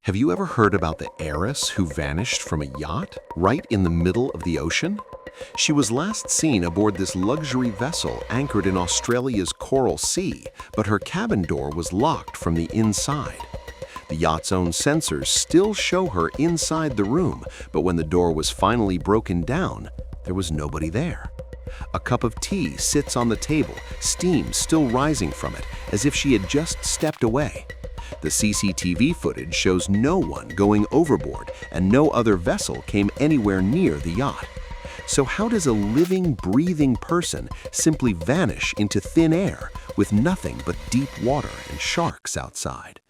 Have you ever heard about the heiress who vanished from a yacht right in the middle of the ocean? She was last seen aboard this luxury vessel anchored in Australia's Coral Sea, but her cabin door was locked from the inside. The yacht's own sensors still show her inside the room, but when the door was finally broken down, there was nobody there. A cup of tea sits on the table, steam still rising from it, as if she had just stepped away. The CCTV footage shows no one going overboard, and no other vessel came anywhere near the yacht. So how does a living, breathing person simply vanish into thin air with nothing but deep water and sharks outside?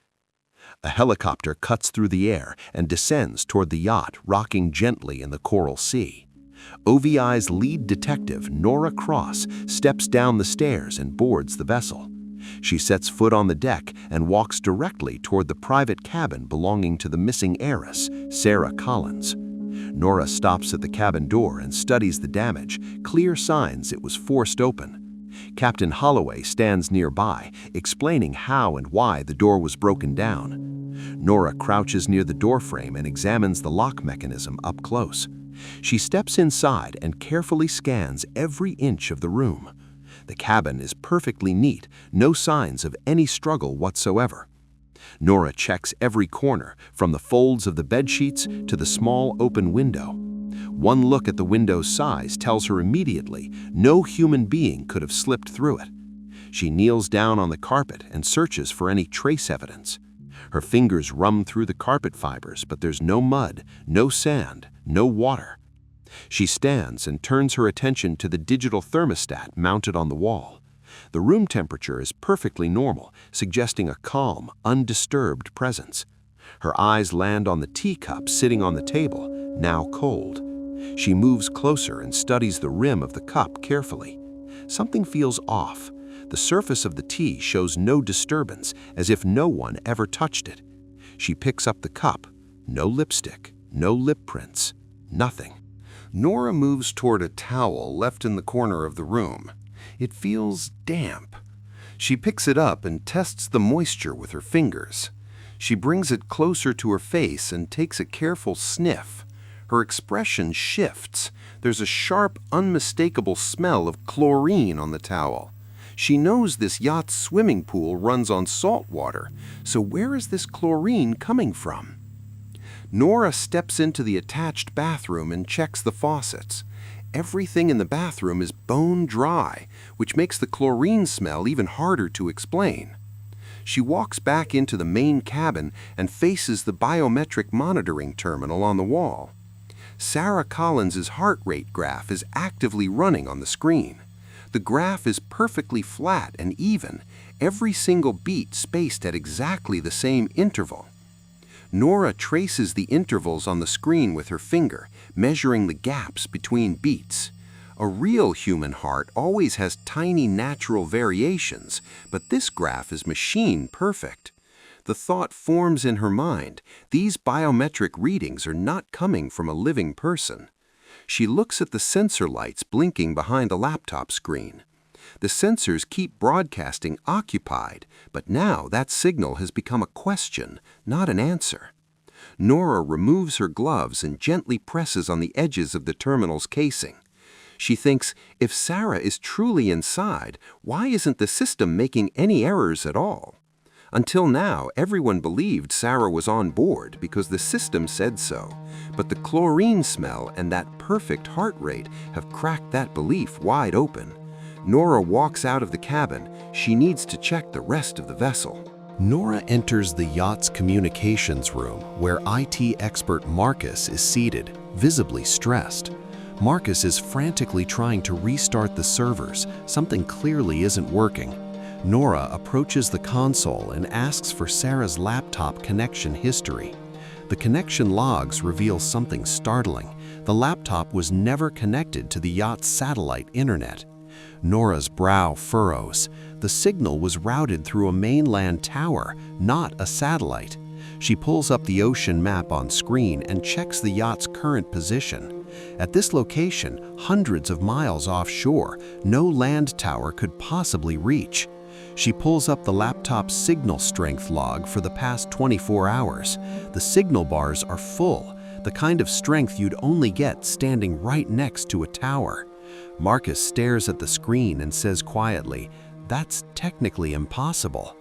A helicopter cuts through the air and descends toward the yacht, rocking gently in the Coral Sea. OVI's lead detective, Nora Cross, steps down the stairs and boards the vessel. She sets foot on the deck and walks directly toward the private cabin belonging to the missing heiress, Sarah Collins. Nora stops at the cabin door and studies the damage, clear signs it was forced open. Captain Holloway stands nearby, explaining how and why the door was broken down. Nora crouches near the doorframe and examines the lock mechanism up close. She steps inside and carefully scans every inch of the room. The cabin is perfectly neat, no signs of any struggle whatsoever. Nora checks every corner, from the folds of the bedsheets to the small open window. One look at the window's size tells her immediately no human being could have slipped through it. She kneels down on the carpet and searches for any trace evidence. Her fingers rum through the carpet fibers, but there's no mud, no sand, no water. She stands and turns her attention to the digital thermostat mounted on the wall. The room temperature is perfectly normal, suggesting a calm, undisturbed presence. Her eyes land on the teacup sitting on the table, now cold. She moves closer and studies the rim of the cup carefully. Something feels off. The surface of the tea shows no disturbance, as if no one ever touched it. She picks up the cup. No lipstick, no lip prints, nothing. Nora moves toward a towel left in the corner of the room. It feels damp. She picks it up and tests the moisture with her fingers. She brings it closer to her face and takes a careful sniff. Her expression shifts. There's a sharp, unmistakable smell of chlorine on the towel. She knows this yacht's swimming pool runs on salt water, so where is this chlorine coming from? Nora steps into the attached bathroom and checks the faucets. Everything in the bathroom is bone dry, which makes the chlorine smell even harder to explain. She walks back into the main cabin and faces the biometric monitoring terminal on the wall. Sarah Collins's heart rate graph is actively running on the screen. The graph is perfectly flat and even, every single beat spaced at exactly the same interval. Nora traces the intervals on the screen with her finger, measuring the gaps between beats. A real human heart always has tiny natural variations, but this graph is machine perfect. The thought forms in her mind, these biometric readings are not coming from a living person. She looks at the sensor lights blinking behind a laptop screen. The sensors keep broadcasting occupied, but now that signal has become a question, not an answer. Nora removes her gloves and gently presses on the edges of the terminal's casing. She thinks, if Sarah is truly inside, why isn't the system making any errors at all? Until now, everyone believed Sarah was on board because the system said so, but the chlorine smell and that perfect heart rate have cracked that belief wide open. Nora walks out of the cabin. She needs to check the rest of the vessel. Nora enters the yacht's communications room, where IT expert Marcus is seated, visibly stressed. Marcus is frantically trying to restart the servers. Something clearly isn't working. Nora approaches the console and asks for Sarah's laptop connection history. The connection logs reveal something startling. The laptop was never connected to the yacht's satellite internet. Nora's brow furrows. The signal was routed through a mainland tower, not a satellite. She pulls up the ocean map on screen and checks the yacht's current position. At this location, hundreds of miles offshore, no land tower could possibly reach. She pulls up the laptop's signal strength log for the past 24 hours. The signal bars are full, the kind of strength you'd only get standing right next to a tower. Marcus stares at the screen and says quietly, "That's technically impossible."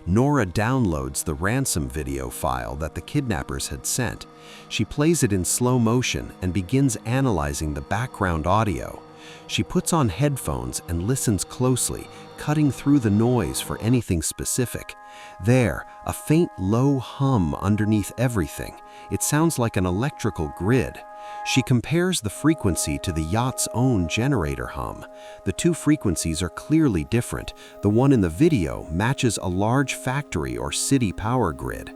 Nora downloads the Ransom video file that the kidnappers had sent. She plays it in slow motion and begins analyzing the background audio. She puts on headphones and listens closely, cutting through the noise for anything specific. There, a faint low hum underneath everything. It sounds like an electrical grid. She compares the frequency to the yacht's own generator hum. The two frequencies are clearly different. The one in the video matches a large factory or city power grid.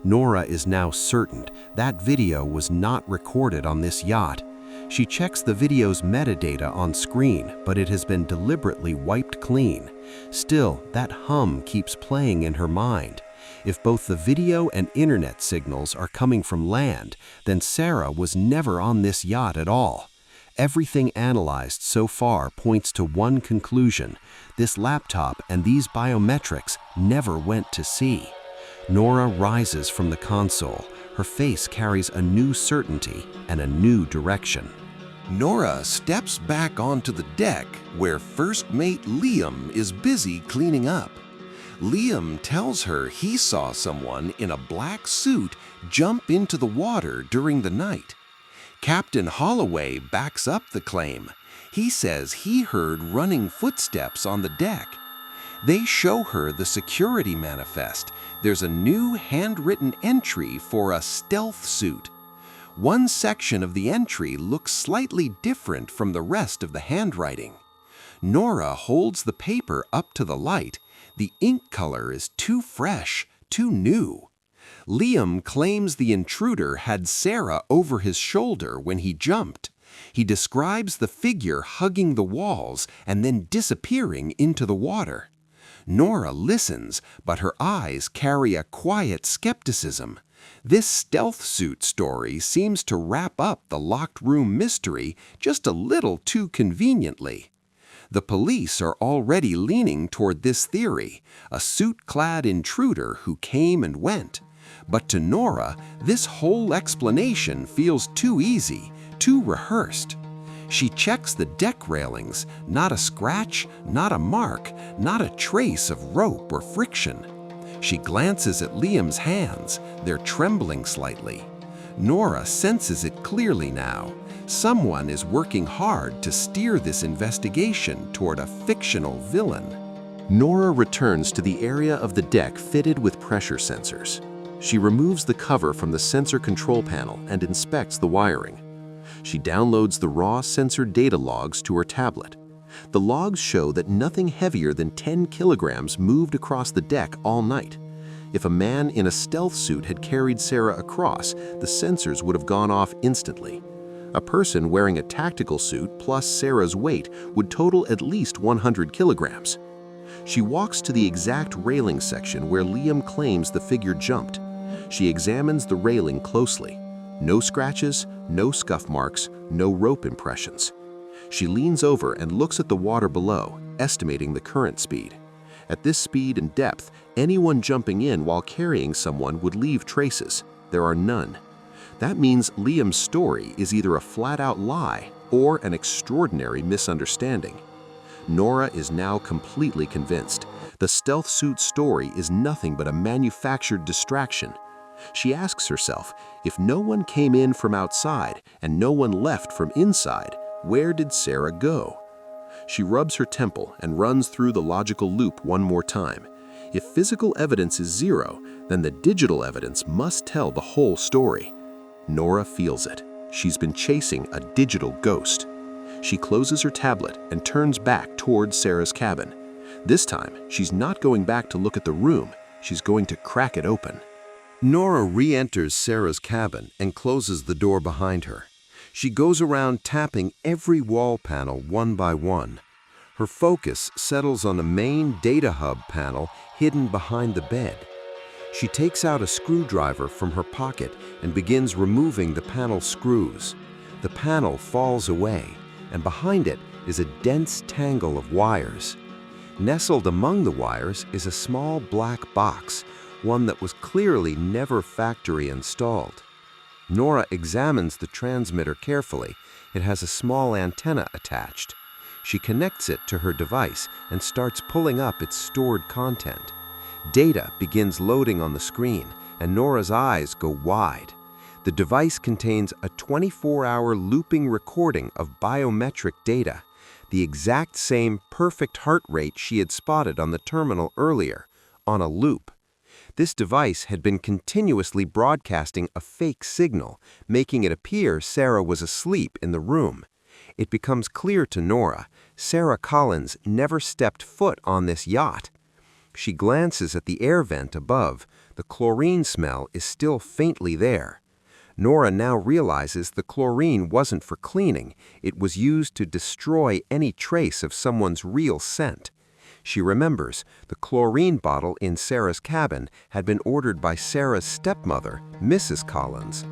Nora is now certain that video was not recorded on this yacht. She checks the video's metadata on screen, but it has been deliberately wiped clean. Still, that hum keeps playing in her mind. If both the video and internet signals are coming from land, then Sarah was never on this yacht at all. Everything analyzed so far points to one conclusion: this laptop and these biometrics never went to sea. Nora rises from the console. Her face carries a new certainty and a new direction. Nora steps back onto the deck where first mate Liam is busy cleaning up. Liam tells her he saw someone in a black suit jump into the water during the night. Captain Holloway backs up the claim. He says he heard running footsteps on the deck. They show her the security manifest. There's a new handwritten entry for a stealth suit. One section of the entry looks slightly different from the rest of the handwriting. Nora holds the paper up to the light. The ink color is too fresh, too new. Liam claims the intruder had Sarah over his shoulder when he jumped. He describes the figure hugging the walls and then disappearing into the water. Nora listens, but her eyes carry a quiet skepticism. This stealth suit story seems to wrap up the locked room mystery just a little too conveniently. The police are already leaning toward this theory, a suit-clad intruder who came and went. But to Nora, this whole explanation feels too easy, too rehearsed. She checks the deck railings, not a scratch, not a mark, not a trace of rope or friction. She glances at Liam's hands, they're trembling slightly. Nora senses it clearly now. Someone is working hard to steer this investigation toward a fictional villain. Nora returns to the area of the deck fitted with pressure sensors. She removes the cover from the sensor control panel and inspects the wiring. She downloads the raw sensor data logs to her tablet. The logs show that nothing heavier than 10 kilograms moved across the deck all night. If a man in a stealth suit had carried Sarah across, the sensors would have gone off instantly. A person wearing a tactical suit plus Sarah's weight would total at least 100 kilograms. She walks to the exact railing section where Liam claims the figure jumped. She examines the railing closely. No scratches, no scuff marks, no rope impressions. She leans over and looks at the water below, estimating the current speed. At this speed and depth, anyone jumping in while carrying someone would leave traces. There are none. That means Liam's story is either a flat-out lie or an extraordinary misunderstanding. Nora is now completely convinced. The stealth suit story is nothing but a manufactured distraction. She asks herself, if no one came in from outside and no one left from inside, where did Sarah go? She rubs her temple and runs through the logical loop one more time. If physical evidence is zero, then the digital evidence must tell the whole story. Nora feels it. She's been chasing a digital ghost. She closes her tablet and turns back towards Sarah's cabin. This time, she's not going back to look at the room. She's going to crack it open. Nora re-enters Sarah's cabin and closes the door behind her. She goes around tapping every wall panel one by one. Her focus settles on the main data hub panel hidden behind the bed. She takes out a screwdriver from her pocket and begins removing the panel screws. The panel falls away, and behind it is a dense tangle of wires. Nestled among the wires is a small black box, one that was clearly never factory installed. Nora examines the transmitter carefully. It has a small antenna attached. She connects it to her device and starts pulling up its stored content. Data begins loading on the screen, and Nora's eyes go wide. The device contains a 24-hour looping recording of biometric data, the exact same perfect heart rate she had spotted on the terminal earlier, on a loop. This device had been continuously broadcasting a fake signal, making it appear Sarah was asleep in the room. It becomes clear to Nora, Sarah Collins never stepped foot on this yacht. She glances at the air vent above. The chlorine smell is still faintly there. Nora now realizes the chlorine wasn't for cleaning. It was used to destroy any trace of someone's real scent. She remembers the chlorine bottle in Sarah's cabin had been ordered by Sarah's stepmother, Mrs. Collins.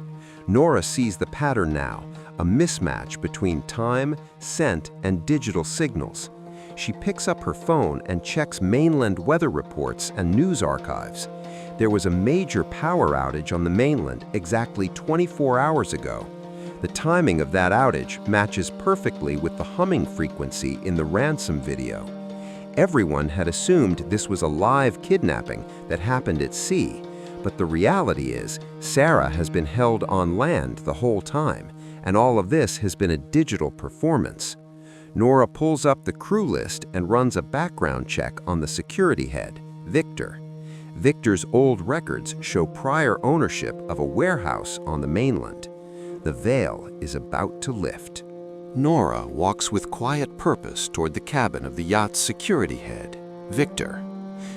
Nora sees the pattern now, a mismatch between time, scent, and digital signals. She picks up her phone and checks mainland weather reports and news archives. There was a major power outage on the mainland exactly 24 hours ago. The timing of that outage matches perfectly with the humming frequency in the Ransom video. Everyone had assumed this was a live kidnapping that happened at sea, but the reality is Sarah has been held on land the whole time, and all of this has been a digital performance. Nora pulls up the crew list and runs a background check on the security head, Victor. Victor's old records show prior ownership of a warehouse on the mainland. The veil is about to lift. Nora walks with quiet purpose toward the cabin of the yacht's security head, Victor.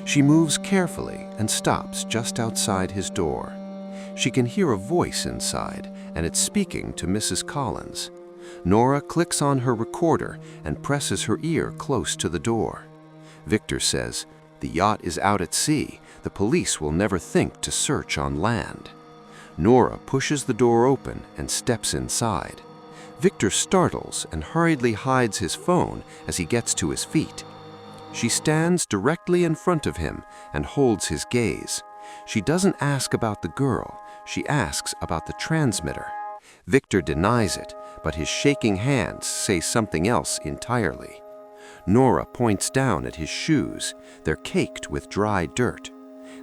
She moves carefully and stops just outside his door. She can hear a voice inside, and it's speaking to Mrs. Collins. Nora clicks on her recorder and presses her ear close to the door. Victor says, "The yacht is out at sea. The police will never think to search on land." Nora pushes the door open and steps inside. Victor startles and hurriedly hides his phone as he gets to his feet. She stands directly in front of him and holds his gaze. She doesn't ask about the girl. She asks about the transmitter. Victor denies it, but his shaking hands say something else entirely. Nora points down at his shoes. They're caked with dry dirt.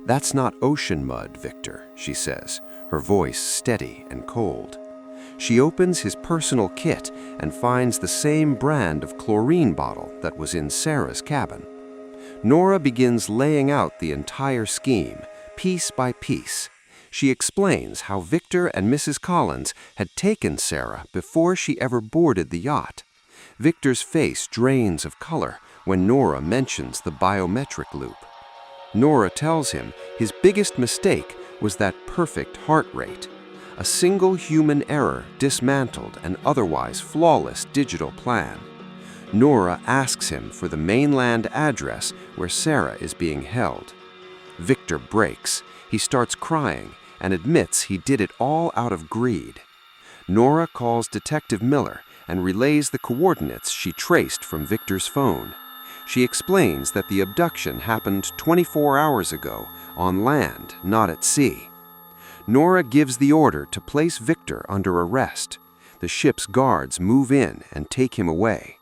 "That's not ocean mud, Victor," she says, her voice steady and cold. She opens his personal kit and finds the same brand of chlorine bottle that was in Sarah's cabin. Nora begins laying out the entire scheme, piece by piece. She explains how Victor and Mrs. Collins had taken Sarah before she ever boarded the yacht. Victor's face drains of color when Nora mentions the biometric loop. Nora tells him his biggest mistake was that perfect heart rate. A single human error dismantled an otherwise flawless digital plan. Nora asks him for the mainland address where Sarah is being held. Victor breaks. He starts crying and admits he did it all out of greed. Nora calls Detective Miller and relays the coordinates she traced from Victor's phone. She explains that the abduction happened 24 hours ago on land, not at sea. Nora gives the order to place Victor under arrest. The ship's guards move in and take him away.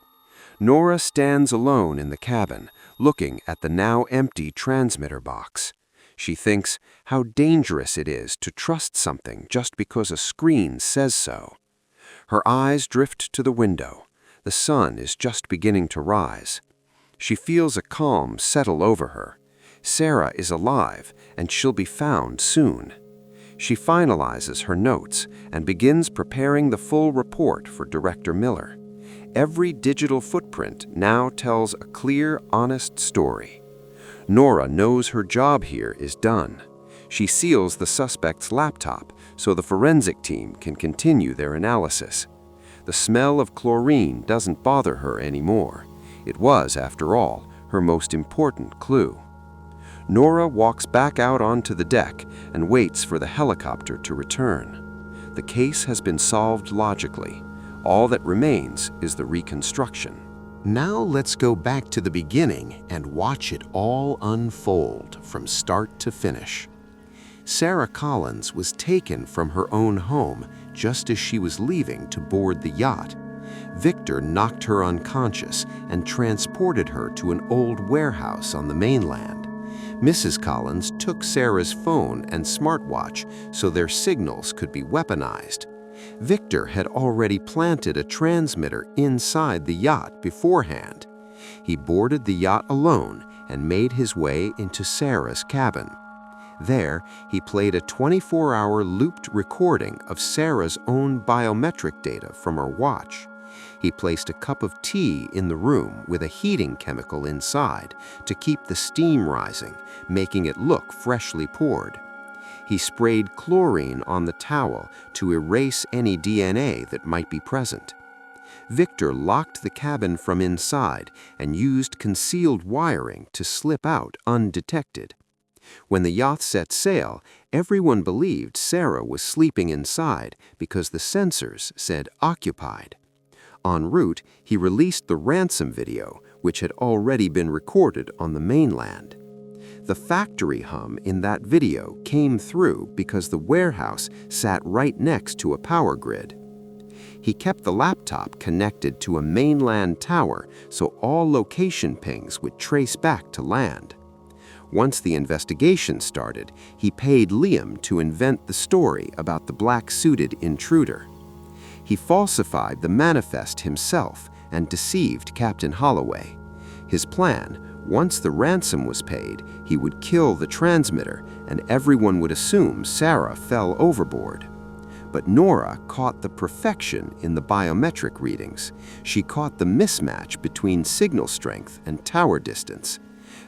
Nora stands alone in the cabin, looking at the now empty transmitter box. She thinks how dangerous it is to trust something just because a screen says so. Her eyes drift to the window. The sun is just beginning to rise. She feels a calm settle over her. Sarah is alive, and she'll be found soon. She finalizes her notes and begins preparing the full report for Director Miller. Every digital footprint now tells a clear, honest story. Nora knows her job here is done. She seals the suspect's laptop so the forensic team can continue their analysis. The smell of chlorine doesn't bother her anymore. It was, after all, her most important clue. Nora walks back out onto the deck and waits for the helicopter to return. The case has been solved logically. All that remains is the reconstruction. Now let's go back to the beginning and watch it all unfold from start to finish. Sarah Collins was taken from her own home just as she was leaving to board the yacht. Victor knocked her unconscious and transported her to an old warehouse on the mainland. Mrs. Collins took Sarah's phone and smartwatch so their signals could be weaponized. Victor had already planted a transmitter inside the yacht beforehand. He boarded the yacht alone and made his way into Sarah's cabin. There, he played a 24-hour looped recording of Sarah's own biometric data from her watch. He placed a cup of tea in the room with a heating chemical inside to keep the steam rising, making it look freshly poured. He sprayed chlorine on the towel to erase any DNA that might be present. Victor locked the cabin from inside and used concealed wiring to slip out undetected. When the yacht set sail, everyone believed Sarah was sleeping inside because the sensors said occupied. En route, he released the Ransom video, which had already been recorded on the mainland. The factory hum in that video came through because the warehouse sat right next to a power grid. He kept the laptop connected to a mainland tower so all location pings would trace back to land. Once the investigation started, he paid Liam to invent the story about the black-suited intruder. He falsified the manifest himself and deceived Captain Holloway. His plan, once the ransom was paid, he would kill the transmitter and everyone would assume Sarah fell overboard. But Nora caught the perfection in the biometric readings. She caught the mismatch between signal strength and tower distance.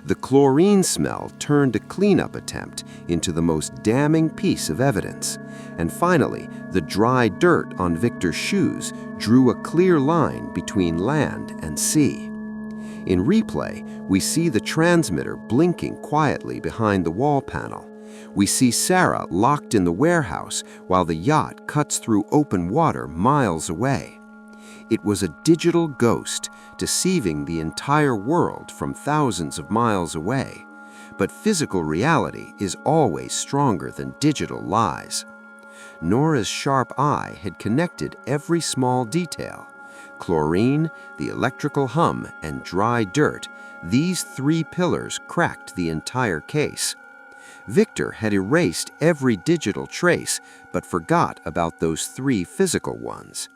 The chlorine smell turned a cleanup attempt into the most damning piece of evidence. And finally, the dry dirt on Victor's shoes drew a clear line between land and sea. In replay, we see the transmitter blinking quietly behind the wall panel. We see Sarah locked in the warehouse while the yacht cuts through open water miles away. It was a digital ghost, deceiving the entire world from thousands of miles away. But physical reality is always stronger than digital lies. Nora's sharp eye had connected every small detail. Chlorine, the electrical hum, and dry dirt, these three pillars cracked the entire case. Victor had erased every digital trace, but forgot about those three physical ones.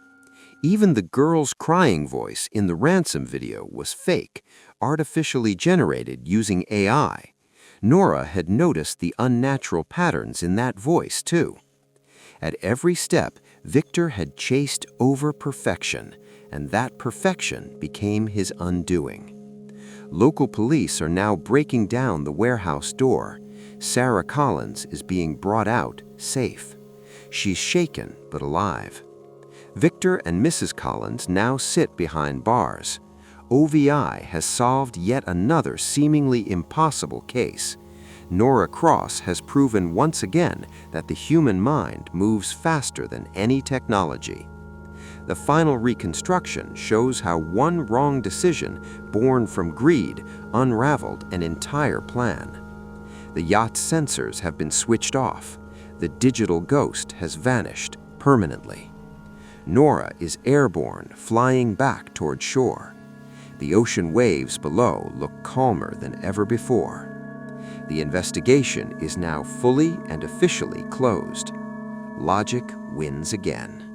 Even the girl's crying voice in the Ransom video was fake, artificially generated using AI. Nora had noticed the unnatural patterns in that voice, too. At every step, Victor had chased over perfection, and that perfection became his undoing. Local police are now breaking down the warehouse door. Sarah Collins is being brought out safe. She's shaken but alive. Victor and Mrs. Collins now sit behind bars. OVI has solved yet another seemingly impossible case. Nora Cross has proven once again that the human mind moves faster than any technology. The final reconstruction shows how one wrong decision, born from greed, unraveled an entire plan. The yacht's sensors have been switched off. The digital ghost has vanished permanently. Nora is airborne, flying back toward shore. The ocean waves below look calmer than ever before. The investigation is now fully and officially closed. Logic wins again.